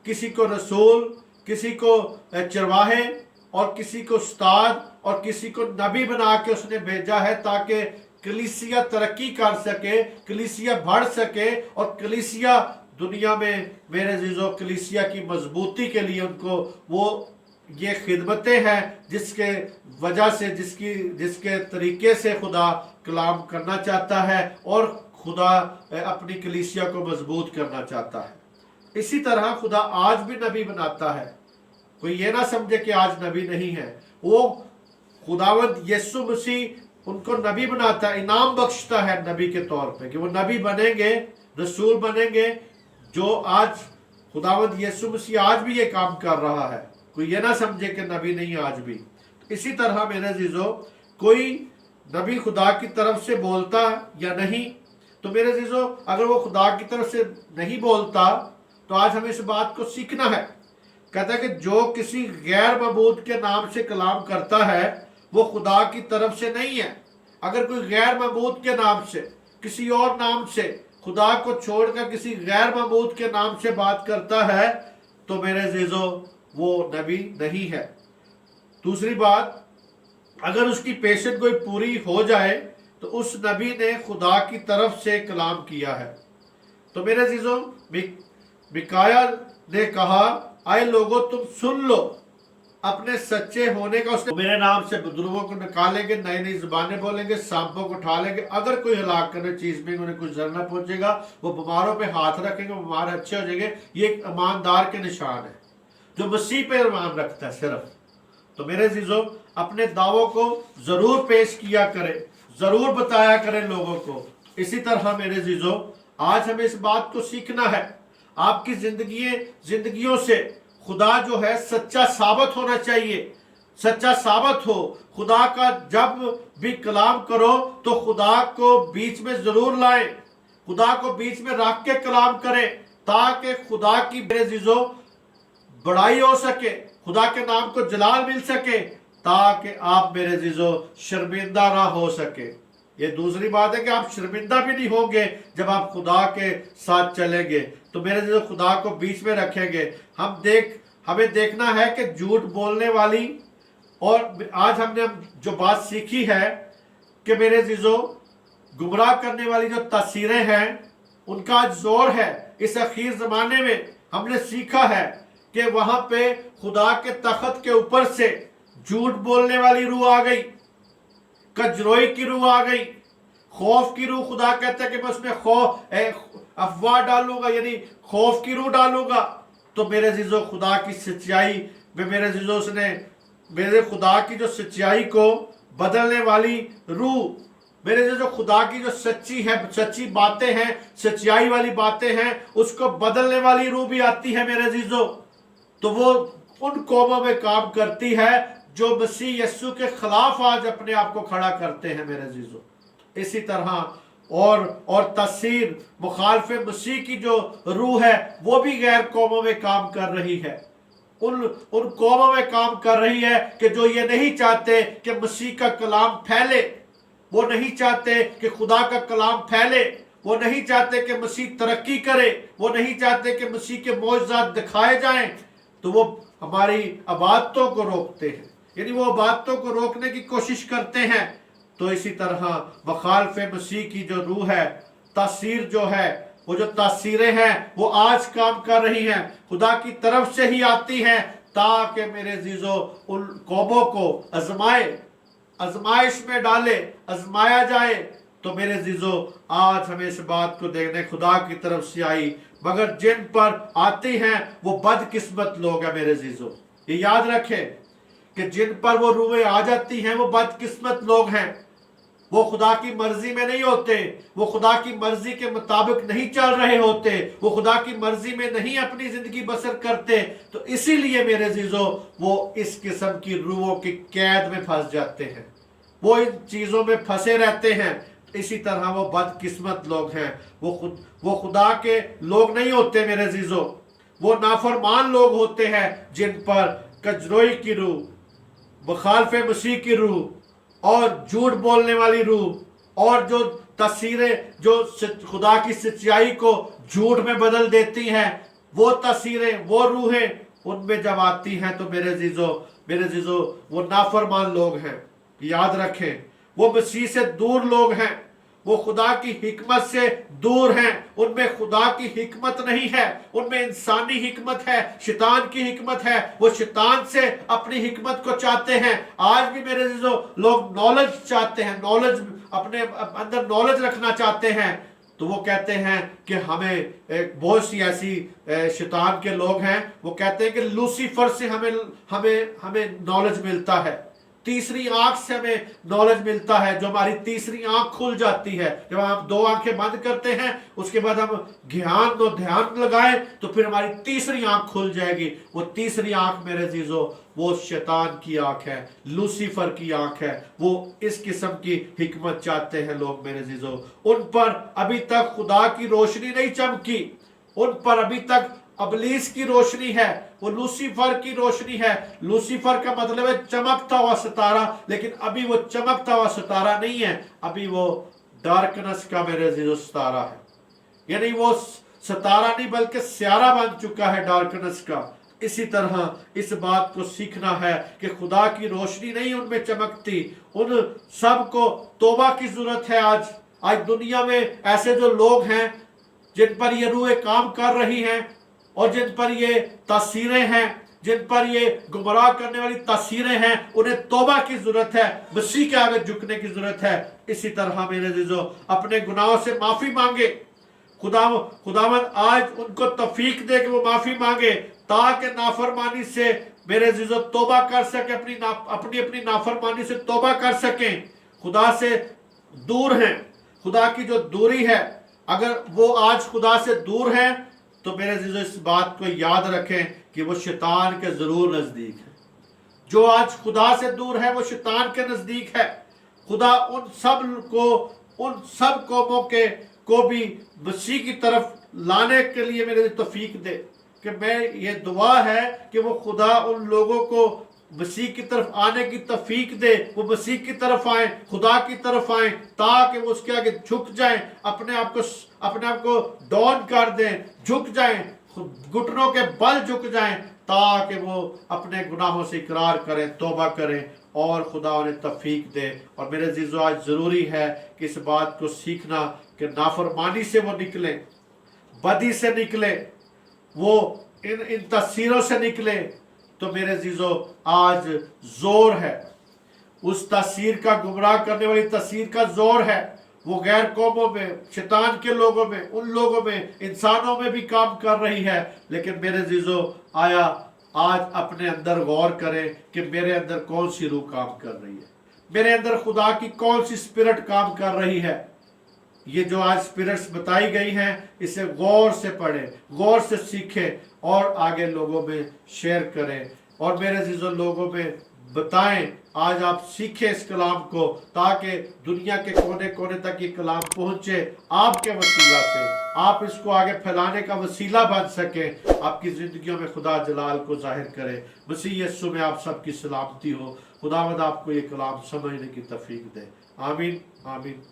किसी को रसूल, किसी को चरवाहे और किसी को उस्ताद और किसी को नबी बना के उसने भेजा है ताकि कलीसिया तरक्की कर सके, कलीसिया बढ़ सके और कलीसिया दुनिया में, मेरे अज़ीज़ों, कलीसिया की मजबूती के लिए उनको वो ये खिदमतें हैं जिसके वजह से जिसके तरीके से खुदा कलाम करना चाहता है और खुदा अपनी कलीसिया को मजबूत करना चाहता है। इसी तरह खुदा आज भी नबी बनाता है। कोई ये ना समझे कि आज नबी नहीं है। वो खुदावंद यीशु मसीह उनको नबी बनाता है, इनाम बख्शता है नबी के तौर पे कि वो नबी बनेंगे, रसूल बनेंगे। जो आज खुदावंद यीशु मसीह आज भी ये काम कर रहा है, कोई ये ना समझे कि नबी नहीं आज भी। इसी तरह मेरे अज़ीज़ों, कोई नबी खुदा की तरफ से बोलता या नहीं, तो मेरे अज़ीज़ों, अगर वो खुदा की तरफ से नहीं बोलता तो आज हमें इस बात को सीखना है। कहता है कि जो किसी गैर मबूद के नाम से कलाम करता है वो खुदा की तरफ से नहीं है। अगर कोई गैर मबूद के नाम से, किसी और नाम से, खुदा को छोड़कर किसी गैर मबूद के नाम से बात करता है तो मेरे अज़ीज़ों वो नबी नहीं है। दूसरी बात, अगर उसकी पेशन कोई पूरी हो जाए तो उस नबी ने खुदा की तरफ से कलाम किया है। तो मेरे अज़ीज़ों, मिकाया ने कहा, आए लोगों तुम सुन लो अपने सच्चे होने का। उसने मेरे नाम से बुजुर्गों को निकालेंगे, नई नई जुबानें बोलेंगे, सांपों को उठा लेंगे, अगर कोई हलाक करने चीज में उन्हें कुछ जर न पहुंचेगा, वो बीमारों पे हाथ रखेंगे, बीमार अच्छे हो जाएंगे। ये एक ईमानदार के निशान है जो मसीह पे ईमान रखता है सिर्फ। तो मेरे अज़ीज़ों, अपने दावों को जरूर पेश किया करें, जरूर बताया करें लोगों को। इसी तरह मेरे अज़ीज़ों, आज हमें इस बात को सीखना है। आपकी जिंदगियों से खुदा जो है सच्चा साबित होना चाहिए, सच्चा साबित हो। खुदा का जब भी कलाम करो तो खुदा को बीच में जरूर लाएं, खुदा को बीच में रख के कलाम करें ताकि खुदा की, मेरे अज़ीज़ों, बड़ाई हो सके, खुदा के नाम को जलाल मिल सके, ताकि आप मेरे अज़ीज़ों शर्मिंदा ना हो सके। ये दूसरी बात है कि आप शर्मिंदा भी नहीं होंगे जब आप खुदा के साथ चलेंगे। तो मेरे अज़ीज़ों, खुदा को बीच में रखेंगे। हमें देखना है कि झूठ बोलने वाली, और आज हमने जो बात सीखी है कि मेरे अज़ीज़ों, गुमराह करने वाली जो तासीरें हैं उनका आज जोर है। इस अखीर ज़माने में हमने सीखा है कि वहाँ पे खुदा के तख्त के ऊपर से झूठ बोलने वाली रूह आ गई, कजरोई की रूह आ गई, खौफ की रूह। खुदा कहता है कि मैं उसमें अफवाह डालूंगा, यानी खौफ की रूह डालूंगा। तो मेरे अज़ीज़ों, खुदा की सच्चाई में, मेरे अज़ीज़ों, उसने मेरे खुदा की जो सच्चाई को बदलने वाली रूह, मेरे अज़ीज़ों, खुदा की जो सच्ची बातें हैं, सच्चाई वाली बातें हैं, उसको बदलने वाली रूह भी आती है मेरे अज़ीज़ों। तो वो उन कौमों में काम करती है जो मसीह यीशु के खिलाफ आज अपने आप को खड़ा करते हैं मेरे अज़ीज़ों। इसी तरह और तस्सीर मुखालफे मसीह की जो रूह है वो भी गैर कौमों में काम कर रही है, उन कौमों में काम कर रही है कि जो ये नहीं चाहते कि मसीह का कलाम फैले, वो नहीं चाहते कि खुदा का कलाम फैले, वो नहीं चाहते कि मसीह तरक्की करे, वो नहीं चाहते कि मसीह के मौजज़ात दिखाए जाएं। तो वो हमारी इबादतों को रोकते हैं, यानी वो इबादतों को रोकने की कोशिश करते हैं। तो इसी तरह मुखालिफ मसीह की जो रूह है, तासीर जो है, वो जो तासीरें हैं वो आज काम कर रही हैं, खुदा की तरफ से ही आती हैं, ताकि मेरे अजीजों उन कौमों को आजमाइश में डाले, आजमाया जाए। तो मेरे अजीजों आज हमें इस बात को देखने खुदा की तरफ से आई, मगर जिन पर आती हैं वो बदकिस्मत लोग हैं। मेरे अजीजों ये याद रखें कि जिन पर वो रूहें आ जाती हैं वो बदकिस्मत लोग हैं। वो खुदा की मर्जी में नहीं होते, वो खुदा की मर्जी के मुताबिक नहीं चल रहे होते, वो खुदा की मर्जी में नहीं अपनी जिंदगी बसर करते। तो इसीलिए मेरे अजीजों वो इस किस्म की रूहों की कैद में फंस जाते हैं, वो इन चीजों में फंसे रहते हैं। इसी तरह वो बदकिस्मत लोग हैं, वो खुदा के लोग नहीं होते मेरे अजीजों, वो नाफरमान लोग होते हैं जिन पर कजरोई की रूह, मुखालिफ मसीह की रूह और झूठ बोलने वाली रूह और जो तस्वीरें जो खुदा की सच्चाई को झूठ में बदल देती हैं, वो तस्वीरें, वो रूहें उनमें जब आती हैं तो मेरे अजीजों वो नाफरमान लोग हैं। याद रखें वो मसीह से दूर लोग हैं, वो खुदा की हिकमत से दूर हैं, उनमें खुदा की हिकमत नहीं है, उनमें इंसानी हिकमत है, शैतान की हिकमत है। वो शैतान से अपनी हिकमत को चाहते हैं। आज भी मेरे जो लोग नॉलेज चाहते हैं, नॉलेज अपने अंदर नॉलेज रखना चाहते हैं, तो वो कहते हैं कि हमें बहुत सी ऐसी शैतान के लोग हैं, वो कहते हैं कि लूसीफर से हमें नॉलेज मिलता है, तीसरी आंख से हमें नॉलेज मिलता है, जो हमारी तीसरी आंख खुल जाती है। जब हम दो आंखें बंद करते हैं उसके बाद हम ध्यान लगाएं तो फिर हमारी तीसरी आंख खुल जाएगी। वो तीसरी आंख मेरे अजीजों वो शैतान की आंख है, लूसीफर की आंख है। वो इस किस्म की हिकमत चाहते हैं लोग मेरे अजीजों। उन पर अभी तक खुदा की रोशनी नहीं चमकी, उन पर अभी तक अबलीस की रोशनी है, वो लूसीफर की रोशनी है। लूसीफर का मतलब है चमकता हुआ सितारा, लेकिन अभी वो चमकता हुआ सितारा नहीं है, अभी वो डार्कनेस का मेरे अजीजों सितारा है। यानी वो सितारा नहीं बल्कि स्यारा बन चुका है डार्कनेस का। इसी तरह इस बात को सीखना है कि खुदा की रोशनी नहीं उनमें चमकती। उन सब को तौबा की जरूरत है। आज दुनिया में ऐसे जो लोग हैं जिन पर ये रूहें काम कर रही हैं और जिन पर ये तस्वीरें हैं, जिन पर ये गुमराह करने वाली तस्वीरें हैं, उन्हें तौबा की जरूरत है, मसीह के आगे झुकने की जरूरत है। इसी तरह मेरे अजीजों अपने गुनाहों से माफी मांगे, खुदावंद आज उनको तौफीक दे कि वो माफी मांगे, ताकि नाफरमानी से मेरे अजीजों तौबा कर सके, अपनी नाफरमानी से तौबा कर सकें। खुदा से दूर हैं, खुदा की जो दूरी है, अगर वो आज खुदा से दूर है तो मेरे अजीजों इस बात को याद रखें कि वो शैतान के जरूर नजदीक है। जो आज खुदा से दूर है वो शैतान के नजदीक है। खुदा उन सब कौमों को भी मसीह की तरफ लाने के लिए मेरे तौफीक दे। कि मैं ये दुआ है कि वो खुदा उन लोगों को मसीह की तरफ आने की तौफीक दे, वो मसीह की तरफ आए, खुदा की तरफ आए, ताकि वो उसके आगे झुक जाएं, अपने आप को डाउन कर दें, झुक जाएं, घुटनों के बल झुक जाएं, ताकि वो अपने गुनाहों से इकरार करें, तौबा करें और खुदा उन्हें तौफीक दे। और मेरे अजीजों आज जरूरी है कि इस बात को सीखना कि नाफरमानी से वो निकले, बदी से निकले, वो इन तस्वीरों से निकले। तो मेरे अजीजों आज जोर है उस तस्वीर का, गुमराह करने वाली तस्वीर का जोर है। वो गैर कौमों में, शैतान के लोगों में, उन लोगों में, इंसानों में भी काम कर रही है। लेकिन मेरे अजीजों आया आज अपने अंदर गौर करें कि मेरे अंदर कौन सी रूह काम कर रही है, मेरे अंदर खुदा की कौन सी स्पिरिट काम कर रही है। ये जो आज स्पिरिट्स बताई गई हैं इसे गौर से पढ़ें, गौर से सीखें और आगे लोगों में शेयर करें। और मेरे अजीजों लोगों में बताएं, आज आप सीखें इस कलाम को, ताकि दुनिया के कोने कोने तक ये कलाम पहुंचे आपके वसीला से, आप इसको आगे फैलाने का वसीला बन सके, आपकी जिंदगियों में खुदा जलाल को जाहिर करे। मसीह यीशु में आप सबकी सलामती हो। खुदावंद आपको ये कलाम समझने की तौफीक दे। आमीन आमीन।